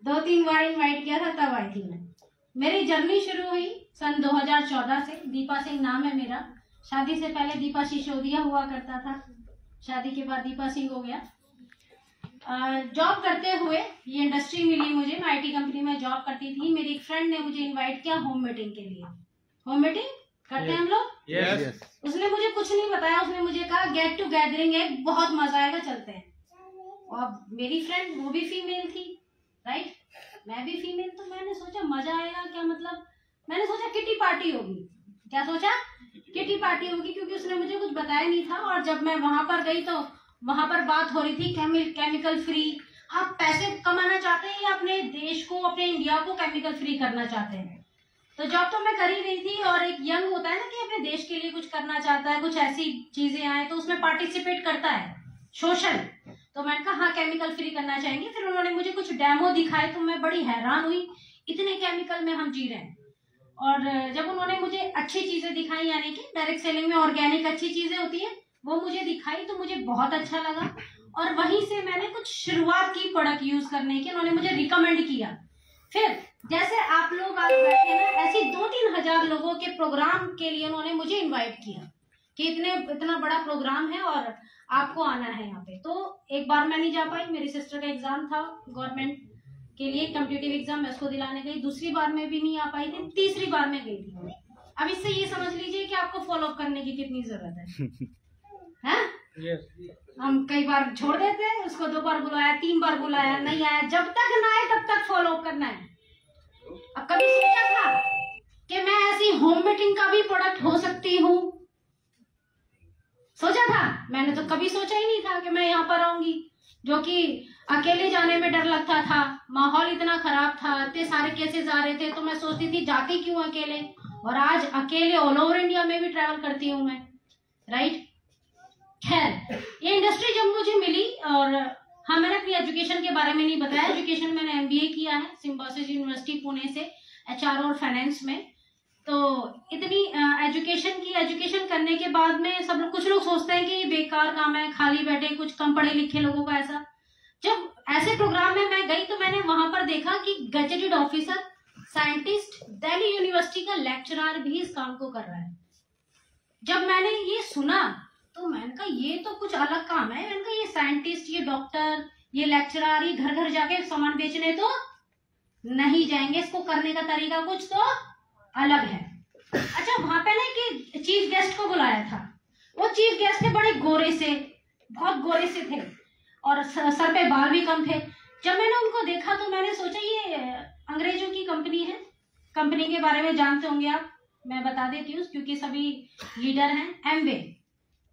2-3 बार invite किया था तब आई थी मैं। मेरी जर्नी शुरू हुई सन 2014 से। दीपा सिंह नाम है मेरा। शादी से पहले दीपा सिसोदिया हुआ करता था, शादी के बाद दीपा सिंह हो गया। जॉब करते हुए ये इंडस्ट्री मिली मुझे। मैं आईटी कंपनी में जॉब करती थी। मेरी एक फ्रेंड ने मुझे इनवाइट किया होम मीटिंग के लिए। होम मीटिंग करते हैं हम लोग। yes. उसने मुझे कुछ नहीं बताया, उसने मुझे कहा गेट टू गैदरिंग है, बहुत मजा आएगा, चलते हैं। और मेरी फ्रेंड वो भी फीमेल थी, राइट, मैं भी फीमेल, तो मैंने सोचा मजा आएगा क्या, मतलब मैंने सोचा किटी पार्टी होगी। क्या सोचा? किटी पार्टी होगी, क्योंकि उसने मुझे कुछ बताया नहीं था। और जब मैं वहां पर गई तो वहां पर बात हो रही थी केमिकल फ्री। आप पैसे कमाना चाहते हैं या अपने देश को, अपने इंडिया को केमिकल फ्री करना चाहते हैं? तो जॉब तो मैं कर ही रही थी, और एक यंग होता है ना कि अपने देश के लिए कुछ करना चाहता है, कुछ ऐसी चीजें आए तो उसमें पार्टिसिपेट करता है, सोशल। तो मैंने कहा हाँ केमिकल फ्री करना चाहेंगे। फिर उन्होंने मुझे कुछ डेमो दिखाए तो मैं बड़ी हैरान हुई, इतने केमिकल में हम जी रहे हैं। और जब उन्होंने मुझे अच्छी चीजें दिखाई, यानी कि डायरेक्ट सेलिंग में ऑर्गेनिक अच्छी चीजें होती है, वो मुझे दिखाई तो मुझे बहुत अच्छा लगा। और वहीं से मैंने कुछ शुरुआत की प्रोडक्ट यूज करने की। उन्होंने मुझे रिकमेंड किया। फिर जैसे आप लोग आज बैठे ना, ऐसे 2-3 हजार लोगों के प्रोग्राम के लिए उन्होंने मुझे इनवाइट किया कि इतना बड़ा प्रोग्राम है और आपको आना है यहाँ पे। तो एक बार मैं नहीं जा पाई, मेरी सिस्टर का एग्जाम था गवर्नमेंट के लिए, कॉम्पिटिटिव एग्जाम, मैं उसको दिलाने गई। दूसरी बार में भी नहीं आ पाई थी, तीसरी बार में गई थी। अब इससे ये समझ लीजिए कि आपको फॉलो अप करने की कितनी जरूरत है। हम कई बार छोड़ देते हैं, उसको 2 बार बुलाया, 3 बार बुलाया, नहीं आया, जब तक ना आए तब तक फॉलो अप करना है। अब कभी सोचा था कि मैं ऐसी होम मीटिंग का भी प्रोडक्ट हो सकती हूँ? सोचा था? मैंने तो कभी सोचा ही नहीं था कि मैं यहाँ पर आऊंगी, जो कि अकेले जाने में डर लगता था, माहौल इतना खराब था, इतने सारे केसेस आ रहे थे, तो मैं सोचती थी जाती क्यों अकेले। और आज अकेले ऑल ओवर इंडिया में भी ट्रैवल करती हूँ मैं, राइट। खैर, ये इंडस्ट्री जब मुझे मिली, और हाँ मैंने अपनी एजुकेशन के बारे में नहीं बताया। एजुकेशन मैंने एमबीए किया है सिम्बायोसिस यूनिवर्सिटी पुणे से, एचआर और फाइनेंस में। तो इतनी एजुकेशन करने के बाद में सब लोग, कुछ लोग सोचते हैं कि ये बेकार काम है, खाली बैठे कुछ कम पढ़े लिखे लोगों का ऐसा। जब ऐसे प्रोग्राम में मैं गई तो मैंने वहां पर देखा कि gazetted officer, scientist, Delhi university का लेक्चरर भी इस काम को कर रहा है। जब मैंने ये सुना तो मैंने कहा ये तो कुछ अलग काम है। मैंने कहा ये साइंटिस्ट, ये डॉक्टर, ये लेक्चरर, ये घर घर जाके सामान बेचने तो नहीं जाएंगे, इसको करने का तरीका कुछ तो अलग है। अच्छा, वहां पे ना कि चीफ गेस्ट को बुलाया था। वो चीफ गेस्ट थे बड़े गोरे से, बहुत गोरे से थे, और सर पे बाल भी कम थे। जब मैंने उनको देखा तो मैंने सोचा ये अंग्रेजों की कंपनी है। कंपनी के बारे में जानते होंगे आप, मैं बता देती हूँ क्योंकि सभी लीडर हैं। एमवे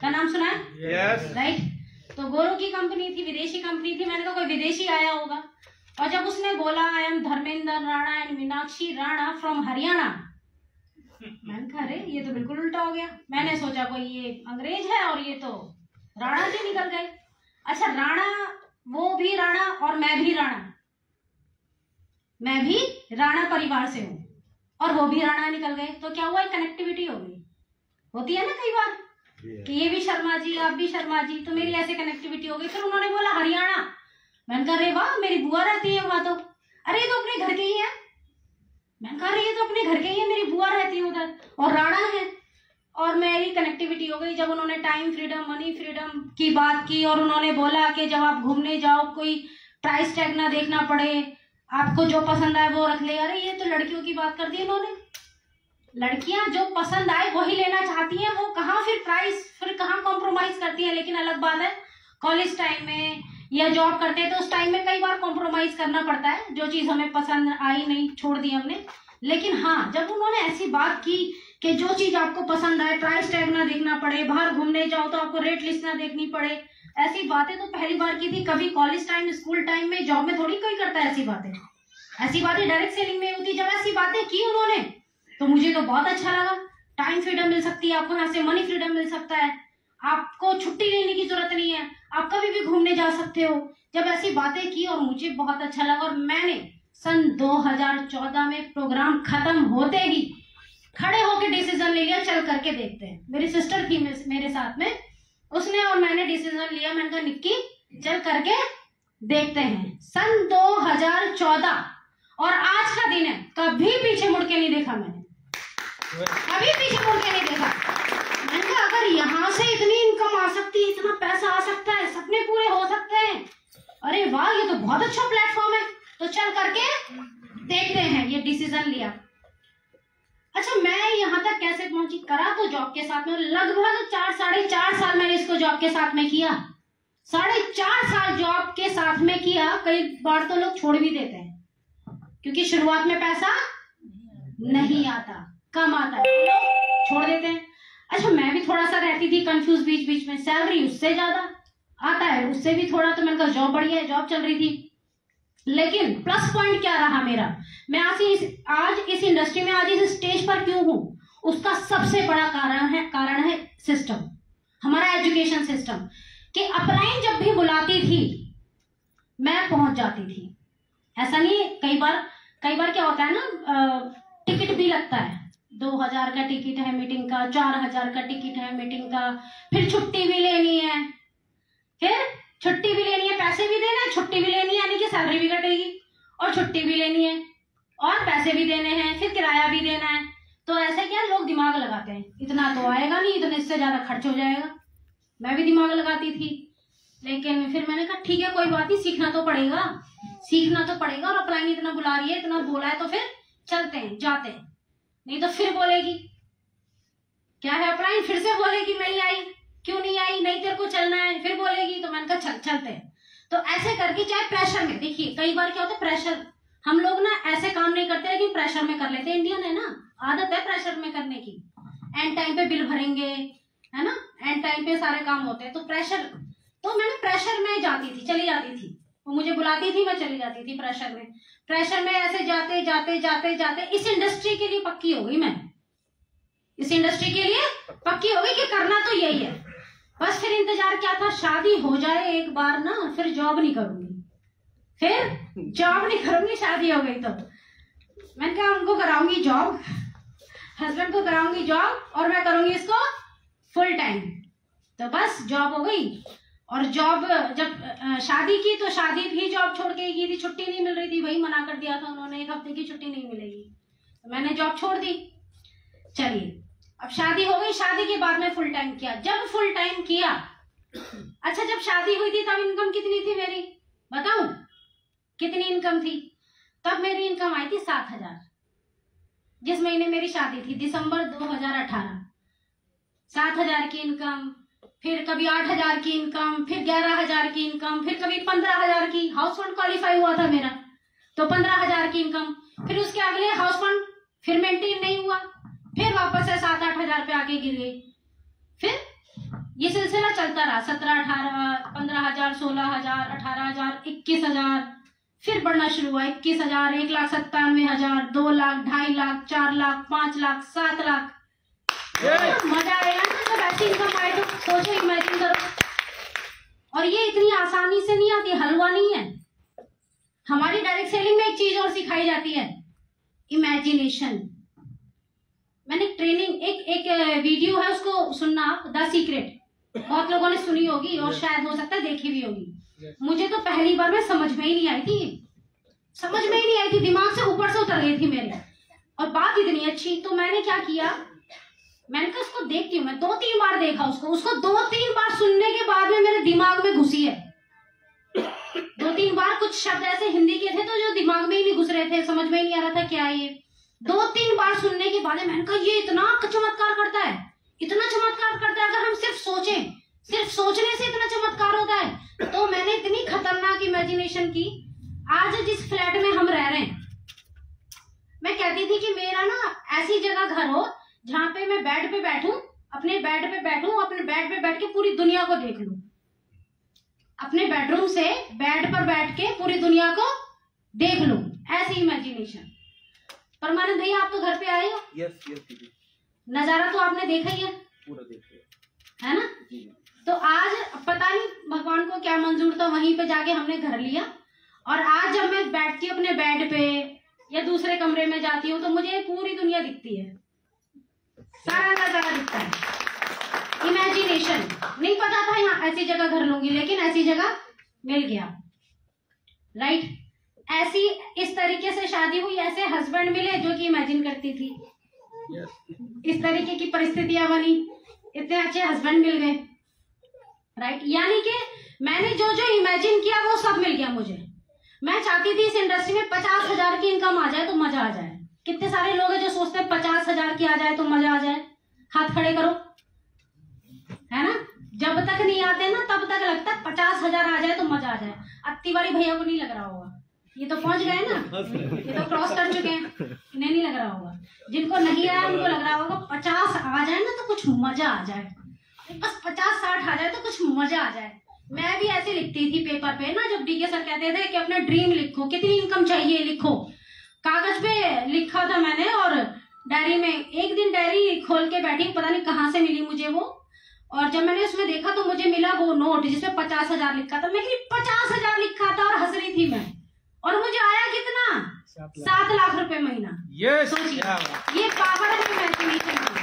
का नाम सुना है? yes. राइट। तो गोरों की कंपनी थी, विदेशी कंपनी थी। मैंने कहा कोई विदेशी आया होगा। और जब उसने बोला I am Dharmendra Rana and Meenakshi Rana from Haryana, मैंने कहा अरे ये तो बिल्कुल उल्टा हो गया। मैंने सोचा कोई ये अंग्रेज है और ये तो राणा जी निकल गए। अच्छा, राणा, वो भी राणा और मैं भी राणा, मैं भी राणा परिवार से हूँ और वो भी राणा निकल गए। तो क्या हुआ, कनेक्टिविटी हो गई। होती है ना कई बार कि ये भी शर्मा जी, आप भी शर्मा जी, तो मेरी ऐसे कनेक्टिविटी हो गई। फिर उन्होंने बोला हरियाणा। मैंने कहा अरे वाह, मेरी बुआ रहती है वहां। तो अरे ये तो अपने घर के ही है। मैंने कहा अरे ये तो अपने घर के ही है, मेरी बुआ रहती है उधर और राणा है। और मेरी कनेक्टिविटी हो गई जब उन्होंने टाइम फ्रीडम, मनी फ्रीडम की बात की, और उन्होंने बोला कि जब आप घूमने जाओ कोई प्राइस टैग ना देखना पड़े, आपको जो पसंद आए वो रख ले। अरे ये तो लड़कियों की बात कर दी इन्होंने। लड़कियां जो पसंद आए वही लेना चाहती हैं, वो कहाँ फिर प्राइस, फिर कहाँ कॉम्प्रोमाइज करती हैं। लेकिन अलग बात है, कॉलेज टाइम में या जॉब करते हैं तो उस टाइम में कई बार कॉम्प्रोमाइज करना पड़ता है, जो चीज हमें पसंद आई नहीं छोड़ दी हमने। लेकिन हाँ, जब उन्होंने ऐसी बात की कि जो चीज आपको पसंद आए, प्राइस टैग ना देखना पड़े, बाहर घूमने जाओ तो आपको रेट लिस्ट ना देखनी पड़े, ऐसी बातें तो पहली बार की थी। कभी कॉलेज टाइम, स्कूल टाइम में, जॉब में थोड़ी कोई करता है ऐसी बातें। ऐसी बातें डायरेक्ट सेलिंग में होती। जब ऐसी बातें की उन्होंने तो मुझे तो बहुत अच्छा लगा। टाइम फ्रीडम मिल सकती है आपको, यहाँ से मनी फ्रीडम मिल सकता है, आपको छुट्टी लेने की जरूरत नहीं है, आप कभी भी घूमने जा सकते हो। जब ऐसी बातें की और मुझे बहुत अच्छा लगा, और मैंने सन 2014 में प्रोग्राम खत्म होते ही खड़े होकर डिसीजन ले लिया, चल करके देखते हैं। मेरी सिस्टर थी मेरे साथ में, उसने और मैंने डिसीजन लिया। मैंने कहा निक्की चल करके देखते हैं सन 2014 और आज का दिन है, कभी पीछे मुड़ के नहीं देखा मैंने, कभी पीछे मुड़ के नहीं देखा। मैंने कहा अगर यहाँ से इतनी इनकम आ सकती है, इतना पैसा आ सकता है, सपने पूरे हो सकते हैं, अरे वाह ये तो बहुत अच्छा प्लेटफॉर्म है, तो चल करके देखते हैं। ये डिसीजन लिया। अच्छा मैं यहाँ तक कैसे पहुंची, करा तो जॉब के साथ में, लगभग 4-4.5 साल मैंने इसको जॉब के साथ में किया, 4.5 साल जॉब के साथ में किया। कई बार तो लोग छोड़ भी देते हैं क्योंकि शुरुआत में पैसा नहीं आता, कम आता है, लोग छोड़ देते हैं। अच्छा मैं भी थोड़ा सा रहती थी कंफ्यूज बीच बीच में, सैलरी उससे ज्यादा आता है, उससे भी थोड़ा, तो मैंने कहा जॉब बढ़िया है, जॉब चल रही थी। लेकिन प्लस पॉइंट क्या रहा मेरा, मैं आज इस इंडस्ट्री में, आज इस स्टेज पर क्यों हूं, उसका सबसे बड़ा कारण है सिस्टम, हमारा एजुकेशन सिस्टम। कि अपलाइन जब भी बुलाती थी मैं पहुंच जाती थी। ऐसा नहीं, कई बार क्या होता है ना, टिकट भी लगता है, 2000 का टिकट है मीटिंग का, 4000 का टिकट है मीटिंग का, फिर छुट्टी भी लेनी है, पैसे भी देने हैं, छुट्टी भी लेनी है, यानी कि सैलरी भी कटेगी और छुट्टी भी लेनी है और पैसे भी देने हैं, फिर किराया भी देना है। तो ऐसे क्या लोग दिमाग लगाते हैं, इतना तो आएगा नहीं, इतने से ज्यादा खर्च हो जाएगा। मैं भी दिमाग लगाती थी, लेकिन फिर मैंने कहा ठीक है कोई बात नहीं, सीखना तो पड़ेगा और अपलाइन इतना बुला रही है, इतना बोला है, तो फिर चलते हैं, जाते हैं। नहीं तो फिर बोलेगी क्या है अपलाइन, फिर से बोलेगी नहीं आई, क्यों नहीं आई, नहीं तेरे को चलना है, फिर बोलेगी। तो मैंने कहा चलते हैं। तो ऐसे करके, चाहे प्रेशर में, देखिए कई बार क्या होता है, प्रेशर, हम लोग ना ऐसे काम नहीं करते लेकिन प्रेशर में कर लेते हैं, इंडियन है ना, आदत है प्रेशर में करने की। एंड टाइम पे बिल भरेंगे, है ना, एंड टाइम पे सारे काम होते हैं, तो प्रेशर, तो मैंने प्रेशर में चली जाती थी, वो मुझे बुलाती थी, मैं चली जाती थी प्रेशर में ऐसे जाते इस इंडस्ट्री के लिए पक्की हो गई मैं, इस इंडस्ट्री के लिए पक्की हो गई कि करना तो यही है। बस फिर इंतजार क्या था, शादी हो जाए एक बार ना, फिर जॉब नहीं करूंगी, शादी हो गई तो मैंने कहा उनको कराऊंगी जॉब, हस्बैंड को कराऊंगी जॉब, और मैं करूंगी इसको फुल टाइम। तो बस जॉब हो गई। और जॉब जब शादी की, तो शादी भी जॉब छोड़ के की थी, छुट्टी नहीं मिल रही थी, वही मना कर दिया था उन्होंने, 1 हफ्ते की छुट्टी नहीं मिलेगी, तो मैंने जॉब छोड़ दी। चलिए अब शादी हो गई, शादी के बाद में फुल टाइम किया। जब फुल टाइम किया, अच्छा जब शादी हुई थी तब इनकम कितनी थी मेरी, बताऊं कितनी इनकम थी? तब मेरी इनकम आई थी 7000, जिस महीने मेरी शादी थी, दिसंबर 2018। 7000 की इनकम, फिर कभी 8000 की इनकम, फिर 11000 की इनकम, फिर कभी 15000 की। हाउस फंड क्वालिफाई हुआ था मेरा, तो 15000 की इनकम। फिर उसके अगले हाउस फंड फिर मेंटेन नहीं हुआ, फिर वापस से 7-8 हजार पे आके गिर गई। फिर ये सिलसिला चलता रहा, 17-18, 15000, 16000, 18000, 21000, फिर बढ़ना शुरू हुआ, 21000, 1,97,000, 2 लाख, 2.5 लाख, 4 लाख, 5 लाख, 7 लाख। मजा आएगा ना जब ऐसी इनकम आए, तो सोचो, इमेजिन करो। और ये इतनी आसानी से नहीं आती, हलवा नहीं है। हमारी डायरेक्ट सेलिंग में एक चीज और सिखाई जाती है, इमेजिनेशन। मैंने ट्रेनिंग, एक वीडियो है, उसको सुनना आप, द सीक्रेट, बहुत लोगों ने सुनी होगी और शायद हो सकता है देखी भी होगी। मुझे तो पहली बार में समझ में ही नहीं आई थी, दिमाग से ऊपर से उतर गई थी मेरे, और बात इतनी अच्छी। तो मैंने क्या किया, मैंने कहा उसको देखती हूँ। मैं 2-3 बार देखा उसको 2-3 बार सुनने के बाद में मेरे दिमाग में घुसी है। 2-3 बार कुछ शब्द ऐसे हिंदी के थे तो जो दिमाग में ही नहीं घुस रहे थे, समझ में ही नहीं आ रहा था क्या है ये। 2-3 बार सुनने के बाद मैंने कहा ये इतना चमत्कार करता है, अगर हम सिर्फ सोचें, सिर्फ सोचने से इतना चमत्कार होता है। तो मैंने इतनी खतरनाक इमेजिनेशन की। आज जिस फ्लैट में हम रह रहे हैं, मैं कहती थी कि मेरा ना ऐसी जगह घर हो जहां पे मैं बेड पे बैठूं, अपने बेड पे बैठ के पूरी दुनिया को देख लूं, अपने बेडरूम से बेड पर बैठ के पूरी दुनिया को देख लूं, ऐसी इमेजिनेशन। परमानंद भैया आप तो घर पे आए हो, यस नजारा तो आपने देखा ही है, पूरा देख लिया है ना। तो आज पता नहीं भगवान को क्या मंजूर था, वहीं पे जाके हमने घर लिया। और आज जब मैं बैठती हूँ अपने बेड पे या दूसरे कमरे में जाती हूँ, तो मुझे पूरी दुनिया दिखती है, सारा नजारा दिखता है। इमेजिनेशन, नहीं पता था यहाँ ऐसी जगह घर लूंगी, लेकिन ऐसी जगह मिल गया। राइट। ऐसी इस तरीके से शादी हुई, ऐसे हस्बैंड मिले जो कि इमेजिन करती थी, इस तरीके की परिस्थितियां बनी, इतने अच्छे हस्बैंड मिल गए, राइट। यानी कि मैंने जो जो इमेजिन किया वो सब मिल गया मुझे। मैं चाहती थी इस इंडस्ट्री में 50,000 की इनकम आ जाए तो मजा आ जाए। कितने सारे लोग हैं जो सोचते हैं 50,000 की आ जाए तो मजा आ जाए, हाथ खड़े करो, है ना। जब तक नहीं आते ना तब तक लगता है 50,000 आ जाए तो मजा आ जाए। अब तिवारी भैया को नहीं लग रहा होगा, ये तो पहुंच गए ना, ये तो क्रॉस कर चुके हैं, इन्हें नहीं लग रहा होगा। जिनको नहीं आया उनको लग रहा होगा 50 आ जाए ना तो कुछ मजा आ जाए, बस 50-60 आ जाए तो कुछ मजा आ जाए। मैं भी ऐसे लिखती थी पेपर पे ना, जब डीके सर कहते थे कि अपना ड्रीम लिखो, कितनी इनकम चाहिए लिखो, कागज पे लिखा था मैंने और डायरी में। एक दिन डायरी खोल के बैठी, पता नहीं कहाँ से मिली मुझे वो, और जब मैंने उसमें देखा तो मुझे मिला वो नोट जिसमें 50,000 लिखा था। मैं 50,000 लिखा था और हंस रही थी मैं, और मुझे आया कितना, 7 लाख रुपए महीना। सोचिए, ये पावर है इमेजिनेशन की।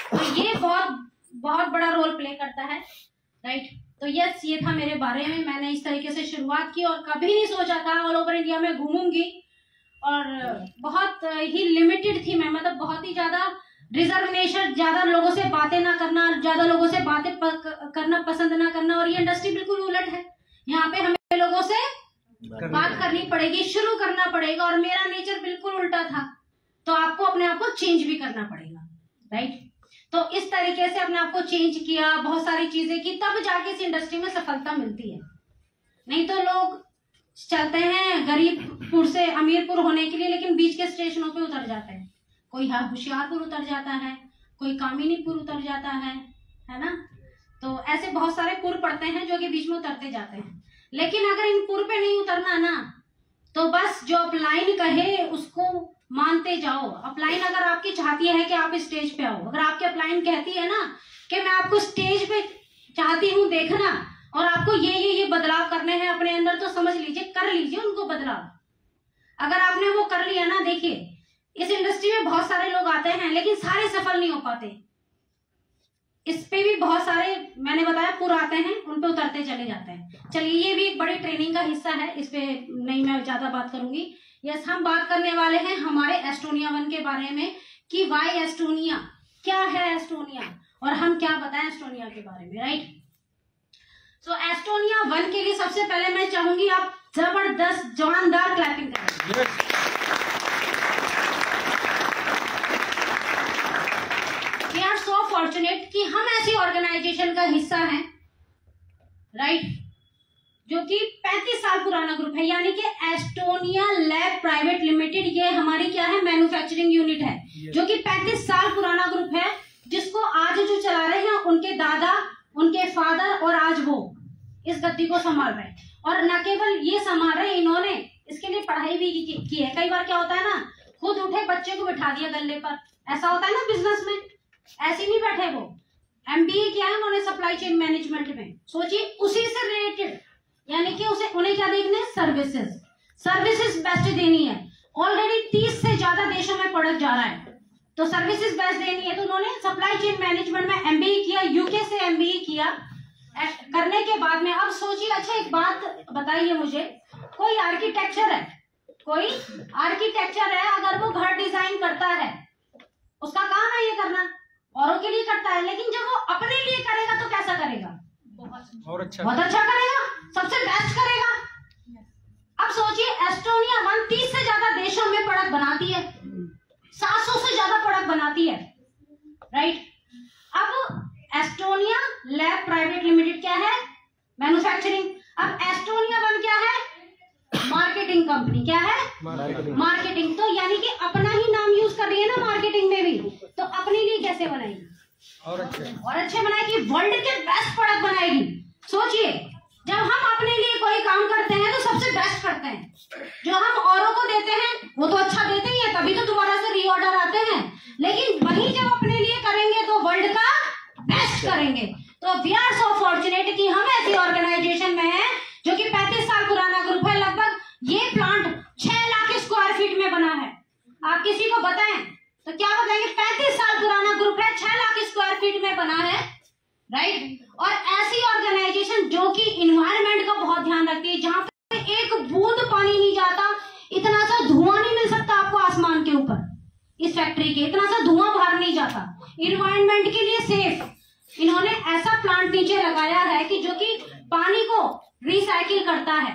तो ये बहुत बड़ा रोल प्ले करता है, राइट। तो यस, ये था मेरे बारे में। मैंने इस तरीके से शुरुआत की और कभी नहीं सोचा था ऑल ओवर इंडिया में घूमूंगी, और बहुत ही लिमिटेड थी मैं, मतलब बहुत ही ज्यादा रिजर्वेशन, ज्यादा लोगों से बातें ना करना, ज्यादा लोगों से बातें करना पसंद ना करना। और ये इंडस्ट्री बिल्कुल उलट है, यहाँ पे हमें लोगों से बात करनी पड़ेगी, शुरू करना पड़ेगा, और मेरा नेचर बिल्कुल उल्टा था, तो आपको अपने आप को चेंज भी करना पड़ेगा, राइट। तो इस तरीके से अपने आप को चेंज किया, बहुत सारी चीजें की, तब जाके इस इंडस्ट्री में सफलता मिलती है। नहीं तो लोग चलते हैं गरीबपुर से अमीरपुर होने के लिए, लेकिन बीच के स्टेशनों पे उतर जाते हैं। कोई होशियारपुर उतर जाता है, कोई कामिनीपुर उतर जाता है ना। तो ऐसे बहुत सारे पुर पड़ते हैं जो कि बीच में उतरते जाते हैं। लेकिन अगर इन पुर पे नहीं उतरना ना, तो बस जो अपलाइन कहे उसको मानते जाओ। अपलाइन अगर आपकी चाहती है कि आप स्टेज पे आओ, अगर आपकी अपलाइन कहती है ना कि मैं आपको स्टेज पे चाहती हूँ देखना, और आपको ये बदलाव करने हैं अपने अंदर, तो समझ लीजिए, कर लीजिए उनको बदलाव। अगर आपने वो कर लिया ना, देखिए इस इंडस्ट्री में बहुत सारे लोग आते हैं लेकिन सारे सफल नहीं हो पाते। इस पे भी बहुत सारे मैंने बताया पुर आते हैं, उन पे उतरते चले जाते हैं। चलिए, ये भी एक बड़ी ट्रेनिंग का हिस्सा है, इस पे नहीं मैं ज्यादा बात करूंगी। यस, हम बात करने वाले हैं हमारे एस्टोनिया 1 के बारे में कि वाई एस्टोनिया, क्या है एस्टोनिया, और हम क्या बताएं एस्टोनिया के बारे में, राइट। सो एस्टोनिया 1 के लिए सबसे पहले मैं चाहूंगी आप जबरदस्त जानदार क्लैपिंग करें। वी आर सो फॉर्चुनेट कि हम ऐसी ऑर्गेनाइजेशन का हिस्सा हैं, राइट, जो कि 35 साल पुराना ग्रुप है, यानी कि एस्टोनिया लैब प्राइवेट लिमिटेड। ये हमारी क्या है, मैन्युफैक्चरिंग यूनिट है, जो कि 35 साल पुराना ग्रुप है, जिसको आज जो चला रहे हैं उनके दादा, उनके फादर, और आज वो इस गद्दी को संभाल रहे हैं। और न केवल ये संभाल रहे, इन्होंने इसके लिए पढ़ाई भी की है। कई बार क्या होता है ना, खुद उठे बच्चे को बिठा दिया गल्ले पर, ऐसा होता है ना बिजनेस में, ऐसे नहीं बैठे वो। MBA किया है उन्होंने सप्लाई चेन मैनेजमेंट में। सोचिए, उसी से रिलेटेड, यानी कि उन्हें क्या देखना है, सर्विसेज बेस्ट देनी है। ऑलरेडी 30 से ज्यादा देशों में प्रोडक्ट जा रहा है, तो सर्विसेज बेस्ट देनी है। तो उन्होंने सप्लाई चेन मैनेजमेंट में MBA किया, यूके से MBA किया। करने के बाद में अब सोचिए, अच्छा एक बात बताइए मुझे, कोई आर्किटेक्चर है, अगर वो घर डिजाइन करता है, उसका काम है ये करना, औरों के लिए करता है, लेकिन जब वो अपने लिए करेगा तो कैसा करेगा, बहुत अच्छा करेगा, सबसे बेस्ट करेगा। अब सोचिए, एस्टोनिया 1 30 से ज्यादा देशों में प्रोडक्ट बनाती है, 700 से ज्यादा प्रोडक्ट बनाती है, राइट। अब एस्टोनिया लैब प्राइवेट लिमिटेड क्या है, मैन्युफैक्चरिंग। अब एस्टोनिया 1 क्या है, मार्केटिंग कंपनी। क्या है, मार्केटिंग। तो यानी कि अपना ही नाम यूज कर रही है ना मार्केटिंग में भी, तो अपने लिए कैसे बनाएगी, और अच्छे बनाएगी, वर्ल्ड के बेस्ट प्रोडक्ट बनाएगी। सोचिए, जब हम अपने लिए कोई काम करते हैं तो सबसे बेस्ट करते हैं। जो हम औरों को देते हैं वो तो अच्छा देते ही है, तभी तो दोबारा से रीऑर्डर आते हैं, लेकिन वही जब अपने लिए करेंगे तो वर्ल्ड का बेस्ट करेंगे। तो वी आर सो फॉर्चुनेट कि हम ऐसी ऑर्गेनाइजेशन में हैं जो कि 35 साल पुराना ग्रुप है। लगभग ये प्लांट 6 लाख स्क्वायर फीट में बना है। आप किसी को बताएं तो क्या बताएंगे, 35 साल पुराना ग्रुप है, 6 लाख स्क्वायर फीट में बना है, राइट। और ऐसी ऑर्गेनाइजेशन जो कि इन्वायरमेंट का बहुत ध्यान रखती है, जहां पे बूंद पानी नहीं जाता, इतना सा धुआं नहीं मिल सकता आपको आसमान के ऊपर, इस फैक्ट्री के इतना सा धुआं बाहर नहीं जाता। इन्वायरमेंट के लिए सेफ इन्होंने ऐसा प्लांट नीचे लगाया है कि जो कि पानी को रिसाइकिल करता है,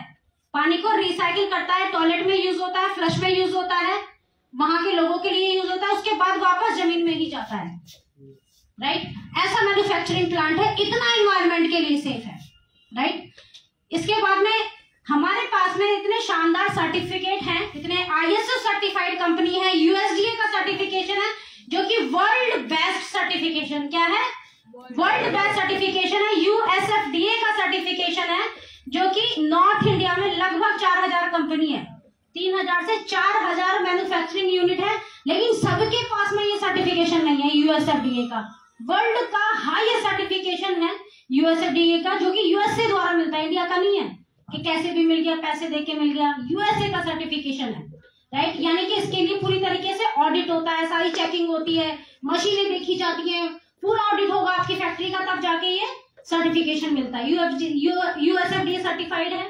पानी को रिसाइकिल करता है, टॉयलेट में यूज होता है, फ्लश में यूज होता है, वहां के लोगों के लिए यूज होता है, उसके बाद वापस जमीन में ही जाता है, राइट। ऐसा मैन्युफैक्चरिंग प्लांट है, इतना एनवायरनमेंट के लिए सेफ है, राइट। इसके बाद में हमारे पास में इतने शानदार सर्टिफिकेट हैं, इतने ISO सर्टिफाइड कंपनी है, USDA का सर्टिफिकेशन है जो कि वर्ल्ड बेस्ट सर्टिफिकेशन, क्या है, वर्ल्ड बेस्ट सर्टिफिकेशन है। USFDA का सर्टिफिकेशन है जो कि नॉर्थ इंडिया में लगभग 4000 कंपनी है, 3000 से 4000 मैन्युफैक्चरिंग यूनिट है, लेकिन सबके पास में ये सर्टिफिकेशन नहीं है। USFDA का वर्ल्ड का हाईएस्ट सर्टिफिकेशन है USFDA का, जो कि USA द्वारा मिलता है, इंडिया का नहीं है कि कैसे भी मिल गया, पैसे देके मिल गया, USA का सर्टिफिकेशन है, राइट। यानी कि इसके लिए पूरी तरीके से ऑडिट होता है, सारी चेकिंग होती है, मशीनें देखी जाती हैं, पूरा ऑडिट होगा आपकी फैक्ट्री का, तब जाके ये सर्टिफिकेशन मिलता है। USFDA सर्टिफाइड है।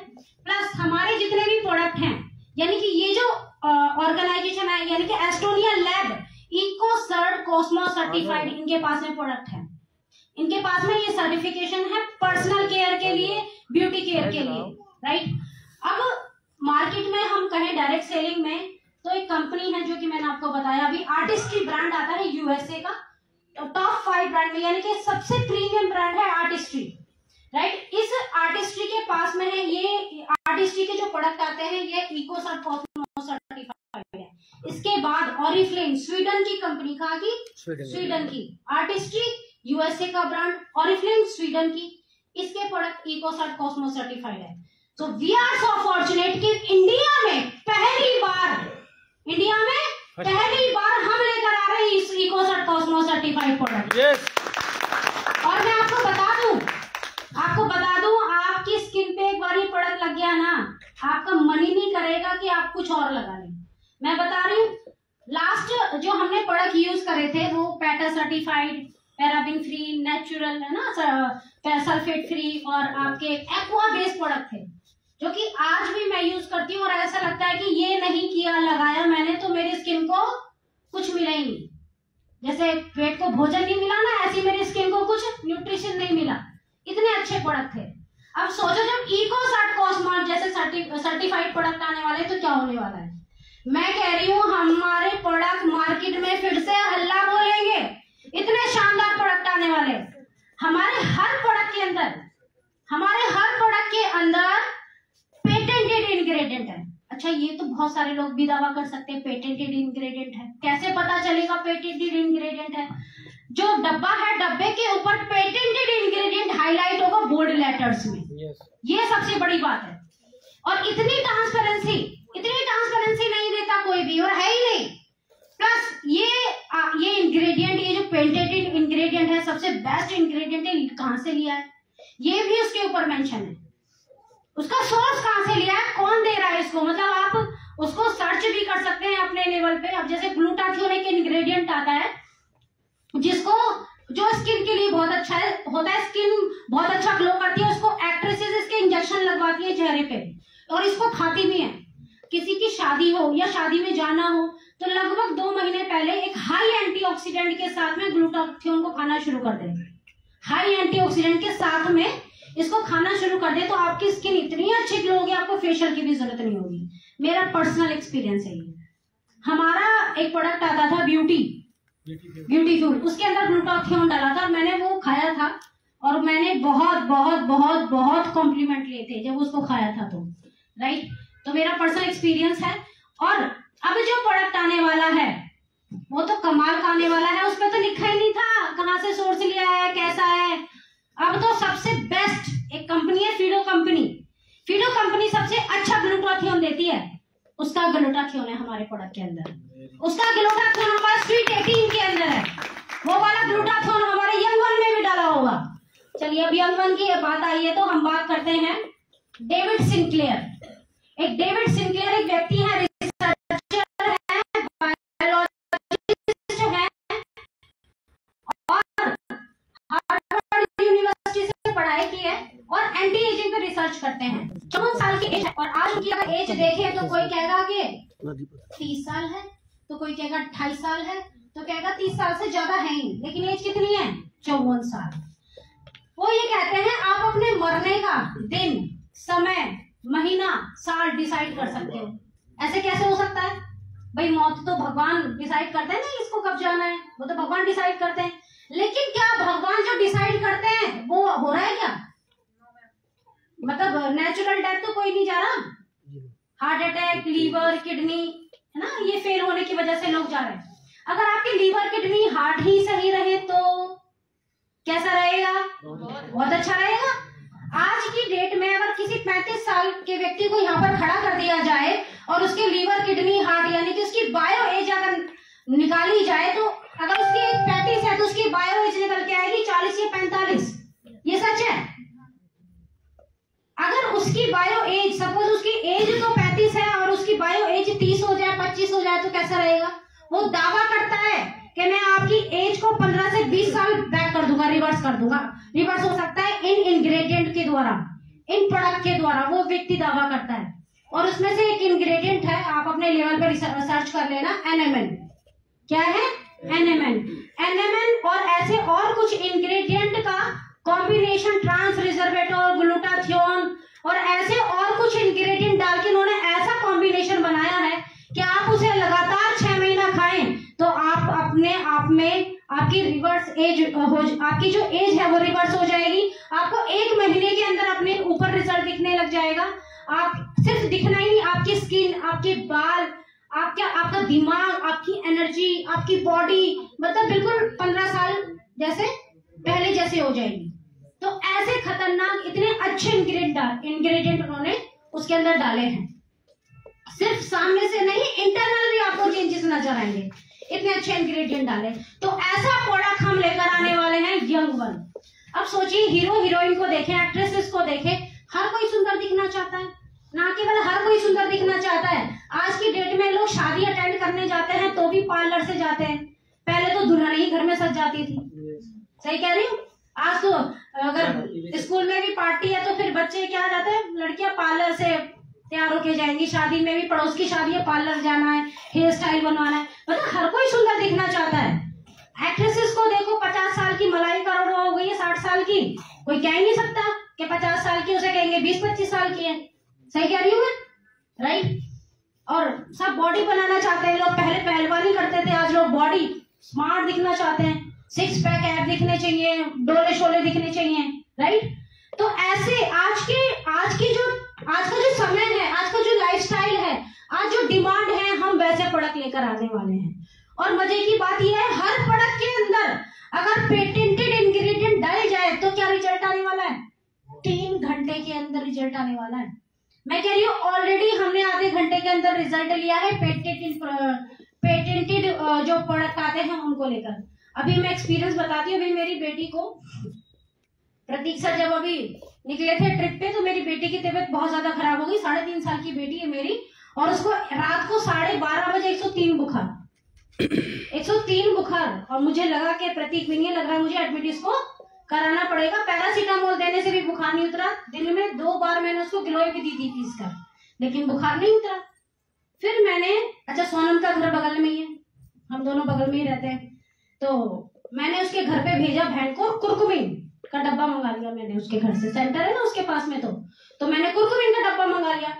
प्लस हमारे जितने भी प्रोडक्ट हैं, यानी कि ये जो ऑर्गेनाइजेशन है, यानी कि एस्टोनिया लैब इकोसर्ट कॉस्मोस सर्टिफाइड, इनके पास में प्रोडक्ट है, इनके पास में ये सर्टिफिकेशन है पर्सनल केयर के लिए, ब्यूटी केयर के लिए, राइट। अब मार्केट में हम कहें डायरेक्ट सेलिंग में, तो एक कंपनी है जो कि मैंने आपको बताया अभी, आर्टिस्ट्री ब्रांड आता है USA का, तो टॉप 5 ब्रांड में, यानी कि सबसे प्रीमियम ब्रांड है आर्टिस्ट्री, राइट। इस आर्टिस्ट्री के पास में है, ये आर्टिस्ट्री के जो प्रोडक्ट आते हैं ये इकोसर्ट कॉस्मोस सर्टिफाइड है। इसके बाद ऑरिफ्लेम, स्वीडन की कंपनी, कहाँ की, स्वीडन की, आर्टिस्ट्री USA का ब्रांड, ऑरिफ्लेम स्वीडन की, इसके प्रोडक्ट इकोसर्ट कॉस्मोस सर्टिफाइड है। तो वी आर सो फॉर्चुनेट कि इंडिया में पहली बार हम लेकर आ रहे हैं इस इकोसर्ट कॉस्मोस सर्टिफाइड प्रोडक्ट। और मैं आपको बता दूं आपकी स्किन पे एक बार ये प्रोडक्ट लग गया ना, आपका मन ही नहीं करेगा कि आप कुछ और लगा लें। मैं बता रही हूँ, लास्ट जो हमने प्रोडक्ट यूज करे थे वो PETA certified, paraben free, natural है ना, सल्फेट फ्री और आपके एक्वा बेस्ड प्रोडक्ट थे, जो कि आज भी मैं यूज करती हूँ और ऐसा लगता है कि ये नहीं किया लगाया मैंने तो मेरी स्किन को कुछ मिला ही नहीं। जैसे पेट को भोजन नहीं मिला ना, ऐसी मेरी स्किन को कुछ न्यूट्रिशन नहीं मिला, इतने अच्छे प्रोडक्ट थे। अब सोचो जब इकोसर्ट कॉस्मोस जैसे सर्टिफाइड प्रोडक्ट आने वाले तो क्या होने वाला है। मैं कह रही हूँ हमारे प्रोडक्ट मार्केट में फिर से हल्ला बोलेंगे, इतने शानदार प्रोडक्ट आने वाले। हमारे हर प्रोडक्ट के अंदर पेटेंटेड इंग्रेडिएंट है। अच्छा, ये तो बहुत सारे लोग भी दावा कर सकते हैं पेटेंटेड इंग्रेडिएंट है, कैसे पता चलेगा पेटेंटेड इंग्रेडिएंट है। जो डब्बा है, डब्बे के ऊपर पेटेंटेड इंग्रेडिएंट हाईलाइट होगा बोल्ड लेटर्स में, ये सबसे बड़ी बात है। और इतनी ट्रांसपेरेंसी नहीं देता कोई भी, और है ही नहीं। प्लस ये इंग्रेडिएंट, ये जो पेटेंटेड इंग्रेडिएंट है, सबसे बेस्ट इंग्रेडिएंट है, कहां से लिया है ये भी उसके ऊपर मेंशन है, उसका सोर्स कहां से लिया है, कौन दे रहा है इसको, मतलब आप उसको सर्च भी कर सकते हैं अपने लेवल पे। अब जैसे ग्लूटाथियोन एक इंग्रेडिएंट आता है जो स्किन के लिए बहुत अच्छा होता है, स्किन बहुत अच्छा ग्लो करती है, उसको एक्ट्रेसेस इसके इंजेक्शन लगवाती है चेहरे पे और इसको खाती भी है। किसी की शादी हो या शादी में जाना हो तो लगभग 2 महीने पहले एक हाई एंटीऑक्सीडेंट के साथ में ग्लूटाथियोन को खाना शुरू कर दे, हाई एंटीऑक्सीडेंट के साथ में इसको खाना शुरू कर दे तो आपकी स्किन इतनी अच्छी ग्लो होगी, आपको फेशियल की भी जरूरत नहीं होगी। मेरा पर्सनल एक्सपीरियंस है ये। हमारा एक प्रोडक्ट आता था ब्यूटीफ्यूल, उसके अंदर ग्लूटाथियोन डाला था, मैंने वो खाया था और मैंने बहुत बहुत बहुत बहुत कॉम्प्लीमेंट लिए थे जब उसको खाया था तो, राइट। तो मेरा पर्सनल एक्सपीरियंस है। और अब जो प्रोडक्ट आने वाला है वो तो कमाल का आने वाला है, उसमें तो लिखा ही नहीं था कहां से सोर्स लिया है, कैसा है। अब तो सबसे बेस्ट एक कंपनी है फीडो कंपनी सबसे अच्छा ग्लूटाथियोन देती है, उसका ग्लूटाथियोन है हमारे प्रोडक्ट के अंदर, उसका ग्लूटाथियोन हमारा स्वीट 18 के अंदर है, वो वाला ग्लूटाथियोन हमारे यंग वन में भी डाला होगा। चलिए अब यंग वन की बात आई है तो हम बात करते हैं डेविड सिंक्लेयर। एक डेविड सिंक्लेयर एक व्यक्ति है, रिसर्चर है, बायोलॉजिस्ट है और हार्वर्ड यूनिवर्सिटी से पढ़ाई की है और एंटी एजिंग पे रिसर्च सर्च करते हैं। 54 साल की एज है और आज उनकी अगर एज देखे तो कोई कहेगा कि 30 साल है, तो कोई कहेगा 28 साल है, तो कहेगा 30 साल से ज्यादा है ही, लेकिन एज कितनी है? 54 साल। वो ये कहते हैं आप अपने मरने का दिन, समय, महीना, साल डिसाइड कर सकते हो। ऐसे कैसे हो सकता है भाई? मौत तो भगवान डिसाइड करते हैं ना, इसको कब जाना है, वो तो भगवान डिसाइड करते हैं। लेकिन क्या भगवान जो डिसाइड करते हैं वो हो रहा है क्या? मतलब नेचुरल डेथ तो कोई नहीं जा रहा। हार्ट अटैक, लीवर, किडनी, है ना, ये फेल होने की वजह से लोग जा रहे हैं। अगर आपकी लीवर, किडनी, हार्ट ही सही रहे तो कैसा रहेगा? बहुत अच्छा रहेगा। आज की डेट में अगर किसी 35 साल के व्यक्ति को यहाँ पर खड़ा कर दिया जाए और उसके लीवर, किडनी, हार्ट यानी कि उसकी बायो एज अगर निकाली जाए, तो अगर उसकी एज 35 है तो उसकी बायो एज निकल के आएगी 40 या 45। ये सच है। अगर उसकी बायो एज, सपोज उसकी एज तो 35 है और उसकी बायो एज 30 हो जाए, 25 हो जाए, तो कैसा रहेगा? वो दावा करता है कि मैं आपकी एज को 15 से 20 साल बैक कर दूंगा, रिवर्स कर दूंगा। रिवर्स हो सकता है इन इंग्रेडिएंट के द्वारा, इन प्रोडक्ट के द्वारा, वो व्यक्ति दावा करता है। और उसमें से एक इंग्रेडिएंट है, आप अपने लेवल पर सर्च कर लेना, NMN। क्या है? NMN और ऐसे और कुछ इंग्रेडिएंट का कॉम्बिनेशन, ट्रांस रिजर्वेटर, ग्लूटाथियोन और ऐसे और कुछ इंग्रेडिएंट डाल के उन्होंने ऐसा कॉम्बिनेशन बनाया है कि आप उसे लगातार 6 महीना खाएं तो आप अपने आप में आपकी रिवर्स एज आपकी जो एज है वो रिवर्स हो जाएगी। आपको 1 महीने के अंदर अपने ऊपर रिजल्ट दिखने लग जाएगा। आप सिर्फ दिखना ही नहीं, आपकी स्किन, आपके बाल, आपका दिमाग, आपकी एनर्जी, आपकी बॉडी, मतलब बिल्कुल 15 साल जैसे पहले जैसे हो जाएगी। तो ऐसे खतरनाक इतने अच्छे इंग्रेडिएंट उन्होंने उसके अंदर डाले हैं। सिर्फ सामने से नहीं, इंटरनल भी आपको चेंजेस नजर आएंगे, इतने अच्छे इंग्रेडिएंट डाले। तो ऐसा प्रोडक्ट हम लेकर आने वाले हैं, यंग वन। अब सोचिए, हीरो हीरोइन को देखें, एक्ट्रेसेस को देखें, हर कोई सुंदर दिखना चाहता है। ना केवल हर कोई सुंदर दिखना चाहता है, आज की डेट में लोग शादी अटेंड करने जाते हैं तो भी पार्लर से जाते हैं। पहले तो दुल्हन ही घर में सज जाती थी। सही कह रही हूँ? आज तो अगर स्कूल में भी पार्टी है तो फिर बच्चे क्या जाते हैं, लड़कियां पार्लर से तैयार होके जाएंगी। शादी में भी, पड़ोस की शादी है, पार्लर जाना है, हेयर स्टाइल बनवाना है, मतलब हर कोई सुंदर दिखना चाहता है। एक्ट्रेसेस को देखो, 50 साल की मलाइका अरोड़ा हो गई है 60 साल की, कोई कह ही नहीं सकता कि 50 साल की, उसे कहेंगे 20-25 साल की है। सही कह रही हूँ मैं? राइट। और सब बॉडी बनाना चाहते हैं लोग। पहले पहलवानी करते थे, आज लोग बॉडी स्मार्ट दिखना चाहते हैं, 6 पैक ऐप दिखने चाहिए, डोले शोले दिखने चाहिए। राइट। तो ऐसे आज का जो समय है, आज का जो लाइफस्टाइल है, आज जो डिमांड है, हम वैसे प्रोडक्ट लेकर आने वाले हैं। और मजे की बात यह है, हर प्रोडक्ट के अंदर अगर पेटेंटेड इंग्रेडिएंट डाले जाए तो क्या रिजल्ट आने वाला है? 3 घंटे के अंदर रिजल्ट आने वाला है। मैं कह रही हूँ, ऑलरेडी हमने आधे घंटे के अंदर रिजल्ट लिया है पेटेंटेड जो प्रोडक्ट आते हैं उनको लेकर। अभी मैं एक्सपीरियंस बताती हूँ। अभी मेरी बेटी को, प्रतीक सर जब अभी निकले थे ट्रिप पे, तो मेरी बेटी की तबीयत बहुत ज्यादा खराब हो गई। 3.5 साल की बेटी है मेरी, और उसको रात को 12:30 बजे 103 बुखार। और मुझे लगा कि प्रतीक भी नहीं लग रहा है, मुझे एडमिट इसको कराना पड़ेगा। पैरासीटामोल देने से भी बुखार नहीं उतरा। दिन में 2 बार मैंने उसको गिलोय भी दी थी पीसकर, लेकिन बुखार नहीं उतरा। फिर मैंने, अच्छा सोनम का घर बगल में ही है, हम दोनों बगल में ही रहते हैं, तो मैंने उसके घर पे भेजा बहन को, कुरकुमिन का डब्बा मंगा लिया मैंने उसके घर से, सेंटर है ना उसके पास में, तो मैंने कुरकुमिन का डब्बा मंगा लिया।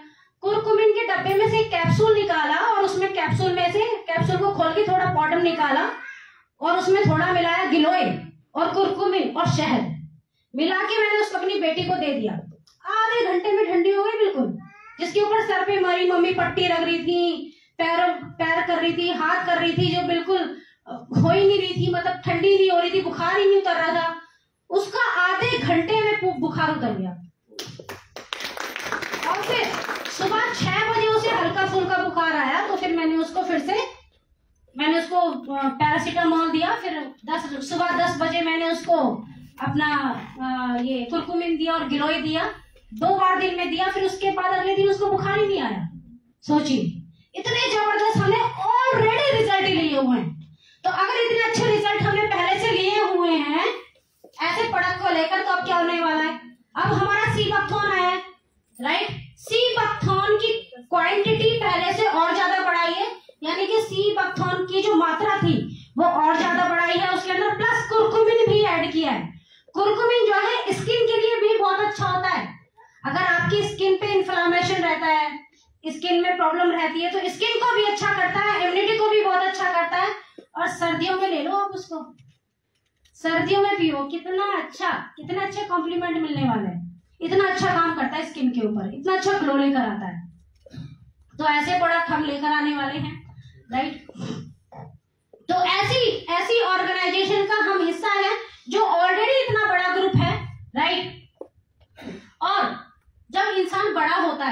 कुरकुमिन के डब्बे में से कैप्सूल निकाला और उसमें कैप्सूल को खोल के थोड़ा बॉटम निकाला और उसमें थोड़ा मिलाया गिलोय और कुरकुमिन और शहद मिला के मैंने उसको अपनी बेटी को दे दिया। आधे घंटे में ठंडी हो गई बिल्कुल। जिसके ऊपर सर पे हमारी मम्मी पट्टी रख रही थी, पैर कर रही थी, हाथ कर रही थी, जो बिल्कुल हो ही नहीं रही थी, मतलब ठंडी नहीं हो रही थी, बुखार ही नहीं उतर रहा था, उसका आधे घंटे में बुखार उतर गया। और फिर सुबह 6 बजे उसे हल्का फुल्का बुखार आया, तो फिर मैंने उसको पैरासीटामोल दिया। फिर सुबह 10 बजे मैंने उसको अपना ये कुरकुमिन दिया और गिलोय दिया, 2 बार दिन में दिया। फिर उसके बाद अगले दिन उसको बुखार ही नहीं आया। सोचिए, इतने जबरदस्त हमने ऑलरेडी रिजल्ट लिए हुए हैं। तो अगर इतने अच्छे रिजल्ट हमने पहले से लिए हुए हैं ऐसे प्रोडक्ट को लेकर, तो अब क्या होने वाला है? अब हमारा सी वक्त होना है राइट। सीबकथॉर्न की क्वांटिटी पहले से और ज्यादा बढ़ाई है, यानी कि सीबकथॉर्न की जो मात्रा थी वो और ज्यादा बढ़ाई है उसके अंदर, प्लस कुरकुमिन भी ऐड किया है। कुरकुमिन जो है स्किन के लिए भी बहुत अच्छा होता है। अगर आपकी स्किन पे इन्फ्लामेशन रहता है, स्किन में प्रॉब्लम रहती है, तो स्किन को भी अच्छा करता है, इम्यूनिटी को भी बहुत अच्छा करता है। और सर्दियों में ले लो आप उसको, सर्दियों में पियो, कितना अच्छे कॉम्प्लीमेंट मिलने वाले हैं। इतना अच्छा काम करता है स्किन के ऊपर, इतना अच्छा ग्लो लेकर आता है। तो ऐसे प्रोडक्ट हम लेकर आने वाले हैं, राइट। तो ऐसी ऑर्गेनाइजेशन का हम हिस्सा है जो ऑलरेडी इतना बड़ा ग्रुप है, राइट। और जब इंसान बड़ा होता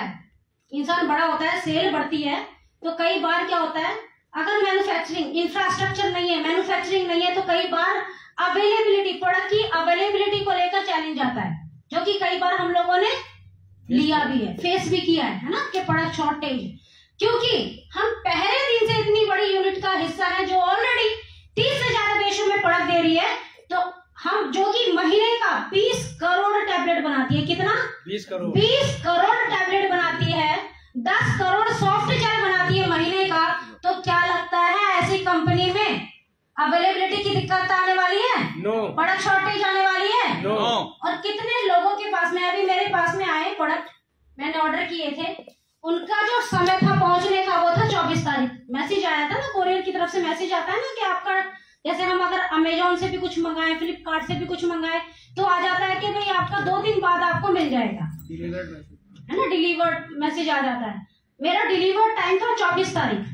है, सेल बढ़ती है, तो कई बार क्या होता है, अगर मैन्युफैक्चरिंग इंफ्रास्ट्रक्चर नहीं है, मैन्युफैक्चरिंग नहीं है, तो कई बार अवेलेबिलिटी, प्रोडक्ट की अवेलेबिलिटी को लेकर चैलेंज आता है, जो कि कई बार हम लोगों ने लिया भी है, फेस भी किया है ना, कि प्रोडक्ट शॉर्टेज। क्योंकि हम पहले दिन से इतनी बड़ी यूनिट का हिस्सा है जो ऑलरेडी 30 से ज्यादा देशों में प्रोडक्ट दे रही है, तो हम जो कि महीने का 20 करोड़ टैबलेट बनाती है, कितना 20 करोड़ टैबलेट बनाती है, 10 करोड़ सॉफ्ट जेल बनाती है महीने का। तो क्या लगता है ऐसी कंपनी में अवेलेबिलिटी की दिक्कत आने वाली है? नो। प्रोडक्ट शॉर्टेज आने वाली है? नो। और कितने लोगों के पास में, अभी मेरे पास में आए प्रोडक्ट, मैंने ऑर्डर किए थे, उनका जो समय था पहुंचने का वो था 24 तारीख। मैसेज आया था ना, कोरियर की तरफ से मैसेज आता है ना कि आपका, जैसे हम अगर अमेजोन से भी कुछ मंगाए, फ्लिपकार्ट से भी कुछ मंगाए, तो आ जाता है कि भाई आपका 2 दिन बाद आपको मिल जाएगा, है ना, डिलीवर्ड मैसेज आ जाता है। मेरा डिलीवर्ड टाइम था 24 तारीख,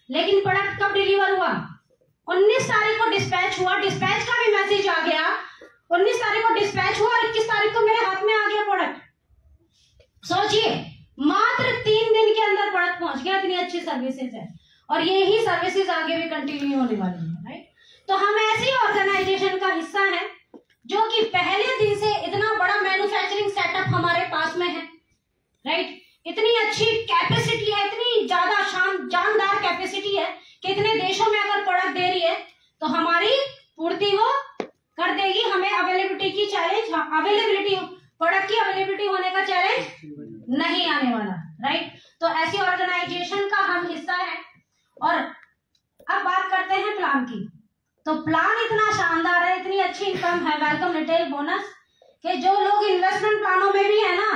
लेकिन प्रोडक्ट कब डिलीवर हुआ? 19 तारीख को डिस्पैच हुआ, डिस्पैच का भी मैसेज आ गया, 19 तारीख को डिस्पैच हुआ और 21 तारीख को मेरे हाथ में आ गया प्रोडक्ट। सोचिए, मात्र 3 दिन के अंदर प्रोडक्ट पहुंच गया। इतनी अच्छी सर्विसेज है, और यही सर्विसेज आगे भी कंटिन्यू होने वाली है, राइट। तो हम ऐसी ऑर्गेनाइजेशन का हिस्सा है जो कि पहले दिन से इतना बड़ा मैन्युफैक्चरिंग सेटअप हमारे पास में है, राइट। इतनी अच्छी कैपेसिटी है, इतनी ज्यादा जानदार कैपेसिटी है कि इतने देशों में अगर प्रोडक्ट दे रही है तो हमारी पूर्ति वो कर देगी। हमें अवेलेबिलिटी की चैलेंज, अवेलेबिलिटी, प्रोडक्ट की अवेलेबिलिटी होने का चैलेंज नहीं आने वाला, राइट। तो ऐसी ऑर्गेनाइजेशन का हम हिस्सा है। और अब बात करते हैं प्लान की। तो प्लान इतना शानदार है, इतनी अच्छी इनकम है, वेलकम रिटेल बोनस, कि जो लोग इन्वेस्टमेंट प्लानों में भी है ना,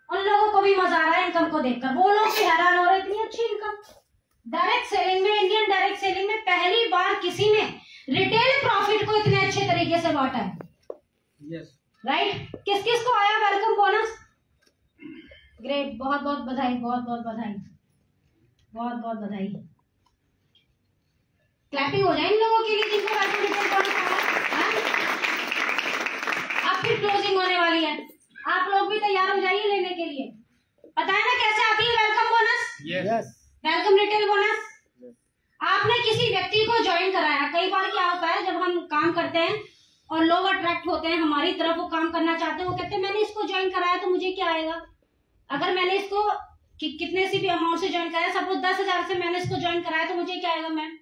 उन लोगों को भी मजा आ रहा है इनकम को देखकर, वो लोग भी हैरान हो रहे, इतनी अच्छी इनकम। डायरेक्ट सेलिंग में, इंडियन डायरेक्ट सेलिंग में पहली बार किसी ने रिटेल प्रॉफिट को इतने अच्छे तरीके से बांटा है, राइट। किस किस को आया वेलकम बोनस? ग्रेट, बहुत बहुत बधाई, बहुत बहुत बधाई, बहुत बहुत बधाई। क्लैपिंग हो जाए इन लोगों के लिए जिनको वेलकम रिटेल बोनस आया। अब फिर क्लोजिंग होने वाली है, आप लोग भी तैयार हो जाइए लेने के लिए। पता है ना कैसे आती है welcome bonus? Welcome retail bonus आपने किसी व्यक्ति को ज्वाइन कराया। कई बार क्या होता है, जब हम काम करते हैं और लोग अट्रैक्ट होते हैं हमारी तरफ, वो काम करना चाहते हैं, वो कहते हैं मैंने इसको ज्वाइन कराया तो मुझे क्या आएगा? अगर मैंने इसको कितने सी भी अमाउंट से ज्वाइन कराया, सपोज 10,000 से मैंने इसको ज्वाइन कराया, तो मुझे क्या आएगा मैम?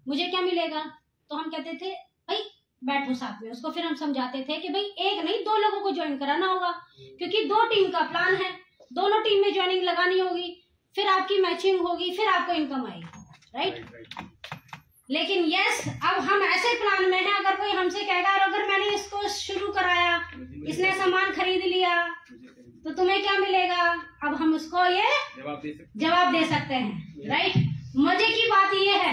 मुझे क्या मिलेगा? तो हम कहते थे भाई बैठो साथ में, उसको फिर हम समझाते थे कि भाई एक नहीं 2 लोगों को ज्वाइन कराना होगा, क्योंकि 2 टीम का प्लान है, दोनों टीम में ज्वाइनिंग लगानी होगी, फिर आपकी मैचिंग होगी, फिर आपको इनकम आएगी, राइट। लेकिन यस, अब हम ऐसे प्लान में हैं, अगर कोई हमसे कहेगा अगर मैंने इसको शुरू कराया, इसने सामान खरीद लिया, तो तुम्हें क्या मिलेगा? अब हम उसको ये जवाब दे सकते हैं, राइट। मजे की बात ये है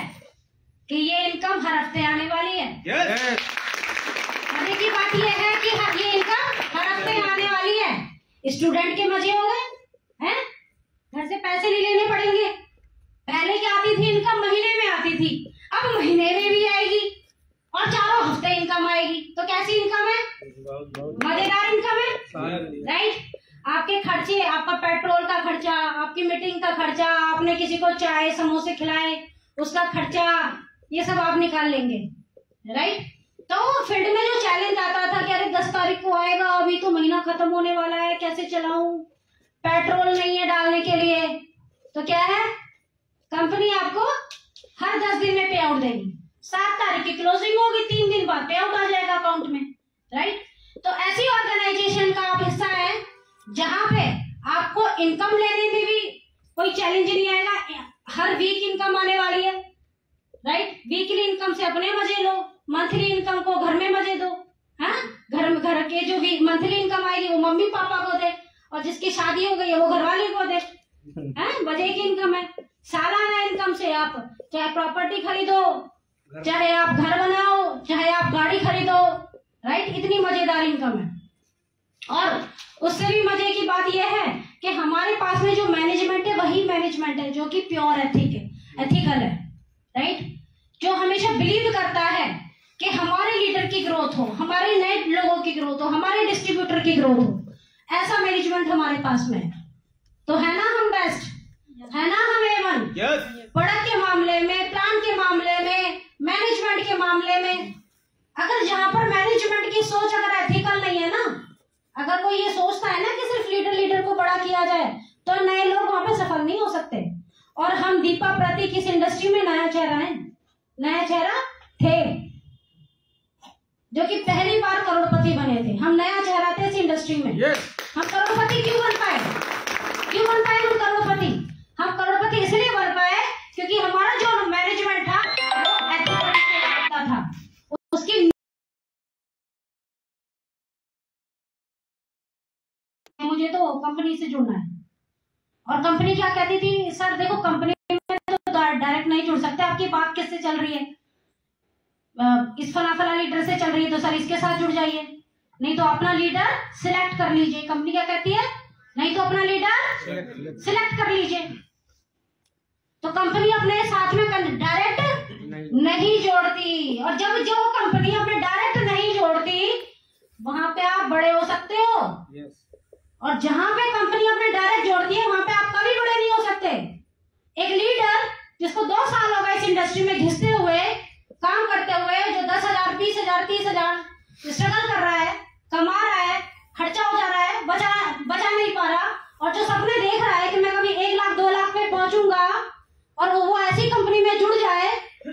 कि ये इनकम हर हफ्ते आने वाली है। मजे की बात ये है कि ये इनकम हर हफ्ते आने वाली है। स्टूडेंट के मजे हो गए हैं, घर से पैसे नहीं लेने पड़ेंगे। पहले क्या आती थी इनकम? महीने में आती थी, अब महीने में भी आएगी और चारों हफ्ते इनकम आएगी। तो कैसी इनकम है? मजेदार इनकम है, राइट। आपके खर्चे, आपका पेट्रोल का खर्चा, आपकी मीटिंग का खर्चा, आपने किसी को चाय समोसे खिलाए उसका खर्चा, ये सब आप निकाल लेंगे, राइट। तो फील्ड में जो चैलेंज आता था कि अरे 10 तारीख को आएगा, अभी तो महीना खत्म होने वाला है, कैसे चलाऊं, पेट्रोल नहीं है डालने के लिए, तो क्या है, कंपनी आपको हर 10 दिन में पे आउट देगी। 7 तारीख की क्लोजिंग होगी, 3 दिन बाद पे आउट आ जाएगा अकाउंट में, राइट। तो ऐसी ऑर्गेनाइजेशन का आप हिस्सा है जहां पे आपको इनकम लेने में भी कोई चैलेंज नहीं आएगा। हर वीक इनकम आने वाली है, राइट। वीकली इनकम से अपने मजे लो, मंथली इनकम को घर में मजे दो। हाँ, घर के जो भी मंथली इनकम आएगी वो मम्मी पापा को दे, और जिसकी शादी हो गई है वो घरवाले को दे। मजे की इनकम है। सालाना इनकम से आप चाहे प्रॉपर्टी खरीदो, चाहे आप घर बनाओ, चाहे आप गाड़ी खरीदो, राइट। इतनी मजेदार इनकम है। और उससे भी मजे की बात यह है कि हमारे पास में जो मैनेजमेंट है वही मैनेजमेंट है जो कि प्योर एथिकल है, राइट। जो हमेशा बिलीव करता है कि हमारे लीडर की ग्रोथ हो, हमारे नए लोगों की ग्रोथ हो, हमारे डिस्ट्रीब्यूटर की ग्रोथ हो। ऐसा मैनेजमेंट हमारे पास में है। तो है ना हम बेस्ट, है ना हम A1 प्रोडक्ट के मामले में, प्लान के मामले में, मैनेजमेंट के मामले में। अगर जहां पर मैनेजमेंट की सोच अगर एथिकल नहीं है ना, अगर कोई ये सोचता है ना कि सिर्फ लीडर को बड़ा किया जाए, तो नए लोग वहां पे सफल नहीं हो सकते। और हम दीपा प्रतीक इस इंडस्ट्री में नया चेहरा है, नया चेहरा थे, जो कि पहली बार करोड़पति बने थे। हम नया चेहरा थे इस इंडस्ट्री में। हम करोड़पति क्यों बन पाए? हम करोड़पति? हम करोड़पति इसलिए बन पाए क्योंकि हमारा जो मैनेजमेंट था वो एथिकल था। उसकी मुझे तो कंपनी से जुड़ना है। और कंपनी क्या कहती थी, सर देखो कंपनी में तो डायरेक्ट नहीं जुड़ सकते, आपकी बात किससे चल रही है? इस फला लीडर से चल रही है, तो सर इसके साथ जुड़ जाइए, नहीं तो अपना लीडर सिलेक्ट कर लीजिए। कंपनी क्या कहती है? नहीं तो अपना लीडर सिलेक्ट कर लीजिए। तो कंपनी अपने साथ में डायरेक्ट नहीं जोड़ती। और जब जो कंपनी अपने डायरेक्ट नहीं जोड़ती, वहां पे आप बड़े हो सकते हो। और जहां पे कंपनी अपने डायरेक्ट जोड़ती है, वहां पे आप कभी बड़े नहीं हो सकते। एक लीडर जिसको 2 साल हो गए इस इंडस्ट्री में घिसते हुए, काम करते हुए, जो 10,000, 20,000, 30,000 स्ट्रगल कर रहा है, कमा रहा है, खर्चा हो जा रहा है, बचा नहीं पा रहा, और जो सपने देख रहा है कि मैं कभी 1 लाख 2 लाख पे पहुंचूंगा, और वो ऐसी कंपनी में जुड़ जाए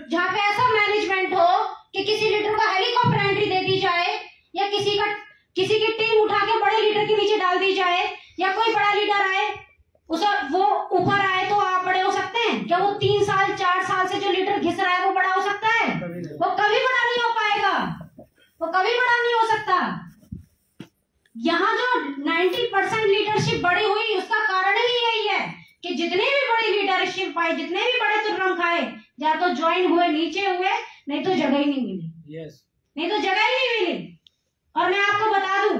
जहां पे ऐसा मैनेजमेंट हो कि किसी लीडर को हेलीकॉप्टर एंट्री दे दी जाए, या किसी की टीम उठा के बड़े लीडर के नीचे डाल दी जाए, या कोई बड़ा लीडर आए वो ऊपर आए, तो आप बड़े हो सकते हैं क्या? वो 3 साल 4 साल से जो लीडर घिस रहा है वो बड़ा हो सकता है? वो कभी बड़ा नहीं हो पाएगा, वो कभी बड़ा नहीं हो सकता। यहाँ जो 90% लीडरशिप बड़ी हुई, उसका कारण ही यही है कि जितने भी बड़ी लीडरशिप पाई, जितने भी बड़े तुर्रम खाए, या तो ज्वाइन हुए, नीचे हुए, नहीं तो जगह ही नहीं मिली। नहीं तो जगह ही नहीं मिली। और मैं आपको बता दूं,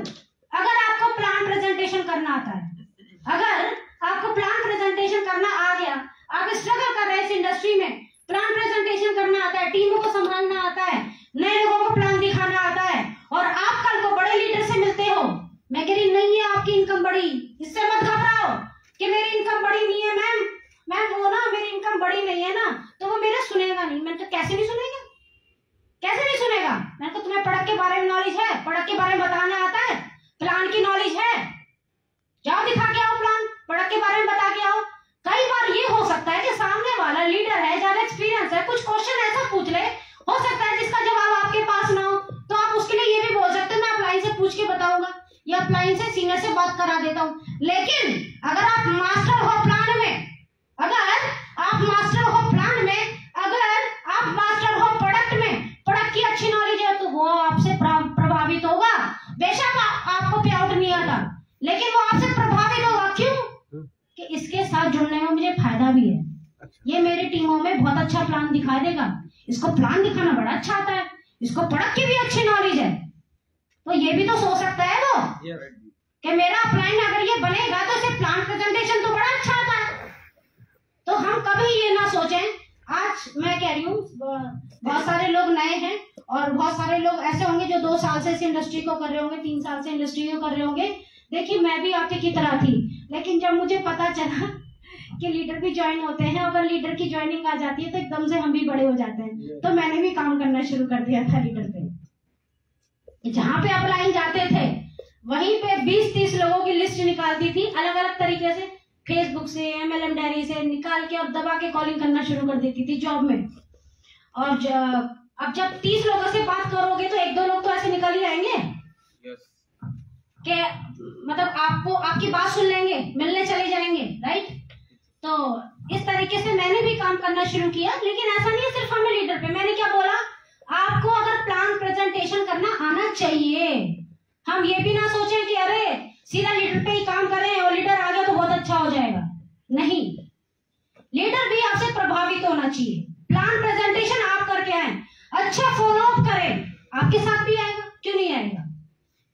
अगर आपको प्लान प्रेजेंटेशन करना आता है, अगर आपको प्लान प्रेजेंटेशन करना आ गया, आप स्ट्रगल कर रहे हैं इस इंडस्ट्री में, प्लान प्रेजेंटेशन करना आता है, टीमों को संभालना आता है, नए लोगों को प्लान दिखाना आता है, और आप कल को बड़े लीडर से मिलते हो, मैं कह रही नहीं है आपकी इनकम बड़ी, इससे मत घबराओ कि मेरी इनकम बड़ी नहीं है मैम वो ना मेरी इनकम बड़ी नहीं है ना, तो वो मेरा सुनेगा नहीं। मैंने तो कैसे नहीं सुनेगा, कैसे नहीं सुनेगा? मैंने तो तुम्हें प्रोडक्ट के बारे में नॉलेज है, प्रोडक्ट के बारे में बताना आता है, प्लान की नॉलेज है, जाओ दिखा के आओ प्लान, प्रोडक्ट के बारे में बता के आओ। कई बार ये हो सकता है कि सामने वाला लीडर है, ज्यादा एक्सपीरियंस है, कुछ क्वेश्चन ऐसा पूछ ले, हो सकता है जिसका जवाब आपके पास ना हो, तो आप उसके लिए ये भी बोल सकते हो मैं अपलाइन से पूछ के बताऊंगा, या अपलाइन से सीनियर से बात करा देता हूँ। लेकिन अगर आप मास्टर हो प्लान में, अगर आप मास्टर हो प्लान में, अगर आप मास्टर हो प्रोडक्ट में, प्रोडक्ट की अच्छी नॉलेज है, तो वो आपसे प्रभावित होगा। बेशक आपको पे आउट नहीं आता, लेकिन वो आपसे प्रभावित होगा। क्यों? कि इसके साथ जुड़ने में मुझे फायदा भी है, ये मेरी टीमों में बहुत अच्छा प्लान दिखा देगा, इसको प्लान दिखाना बड़ा अच्छा आता है, इसको प्रोडक्ट की भी अच्छी नॉलेज है, तो ये भी तो सोच सकता है वो कि मेरा अपलाइन अगर ये बनेगा तो इसे प्लान प्रेजेंटेशन तो बड़ा अच्छा आता है। तो हम कभी ये ना सोचें, आज मैं कह रही हूँ बहुत सारे लोग नए हैं, और बहुत सारे लोग ऐसे होंगे जो 2 साल से इस इंडस्ट्री को कर रहे होंगे, 3 साल से इंडस्ट्री को कर रहे होंगे। देखिए मैं भी आपके की तरह थी, लेकिन जब मुझे पता चला कि लीडर भी ज्वाइन होते हैं, अगर लीडर की ज्वाइनिंग आ जाती है तो एकदम से हम भी बड़े हो जाते हैं, तो मैंने भी काम करना शुरू कर दिया था लीडर पे। जहां पे अपलाइन जाते थे वहीं पे 20-30 लोगों की लिस्ट निकालती थी, अलग अलग तरीके से, फेसबुक से, MLM डायरी से निकाल के और दबा के कॉलिंग करना शुरू कर देती थी जॉब में। और अब जब 30 लोगों से बात करोगे तो 1-2 लोग तो ऐसे निकल ही आएंगे कि मतलब आपको आपकी बात सुन लेंगे, मिलने चले जाएंगे, राइट। तो इस तरीके से मैंने भी काम करना शुरू किया। लेकिन ऐसा नहीं है सिर्फ हमें लीडर पे, मैंने क्या बोला, आपको अगर प्लान प्रेजेंटेशन करना आना चाहिए। हम ये भी ना सोचें कि अरे सीधा लीडर पे ही काम करें और लीडर आ गया तो बहुत अच्छा हो जाएगा, नहीं। लीडर भी आपसे प्रभावित होना चाहिए। प्लान प्रेजेंटेशन आप करके आए, अच्छा फॉलो अप करें, आपके साथ भी आएगा, क्यों नहीं आएगा,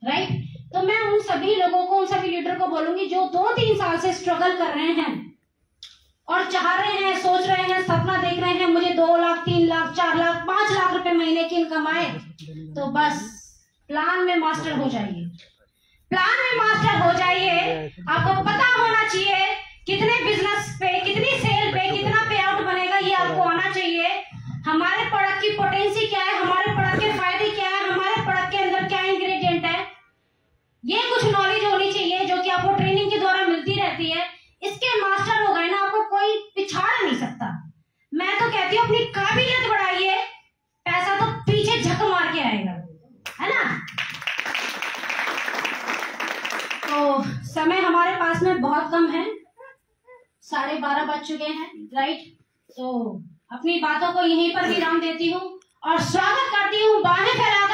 राइट। तो मैं उन सभी लोगों को, उन सभी लीडर को बोलूंगी जो 2-3 साल से स्ट्रगल कर रहे हैं और चाह रहे हैं, सोच रहे हैं, सपना देख रहे हैं मुझे 2 लाख 3 लाख 4 लाख 5 लाख रुपए महीने की इनकम आए, तो बस प्लान में मास्टर हो जाइए। प्लान में मास्टर हो जाइए। आपको पता होना चाहिए कितने बिजनेस पे, कितनी सेल पे कितना पे आउट बनेगा, ये आपको आना चाहिए। हमारे प्रोडक्ट की पोटेंसी क्या है, हमारे प्रोडक्ट के फायदे क्या है, हमारे प्रोडक्ट के अंदर क्या इंग्रेडिएंट है, ये कुछ नॉलेज होनी चाहिए जो कि आपको ट्रेनिंग के द्वारा मिलती रहती है। इसके मास्टर हो गए ना, आपको कोई पिछाड़ नहीं सकता। मैं तो कहती हूँ अपनी काबिलियत बढ़ाइए, पैसा तो पीछे झक मार के आएगा, है ना। तो समय हमारे पास में बहुत कम है, 12:30 बज चुके हैं, राइट। तो अपनी बातों को यहीं पर विराम देती हूँ और स्वागत करती हूँ बाहें फैला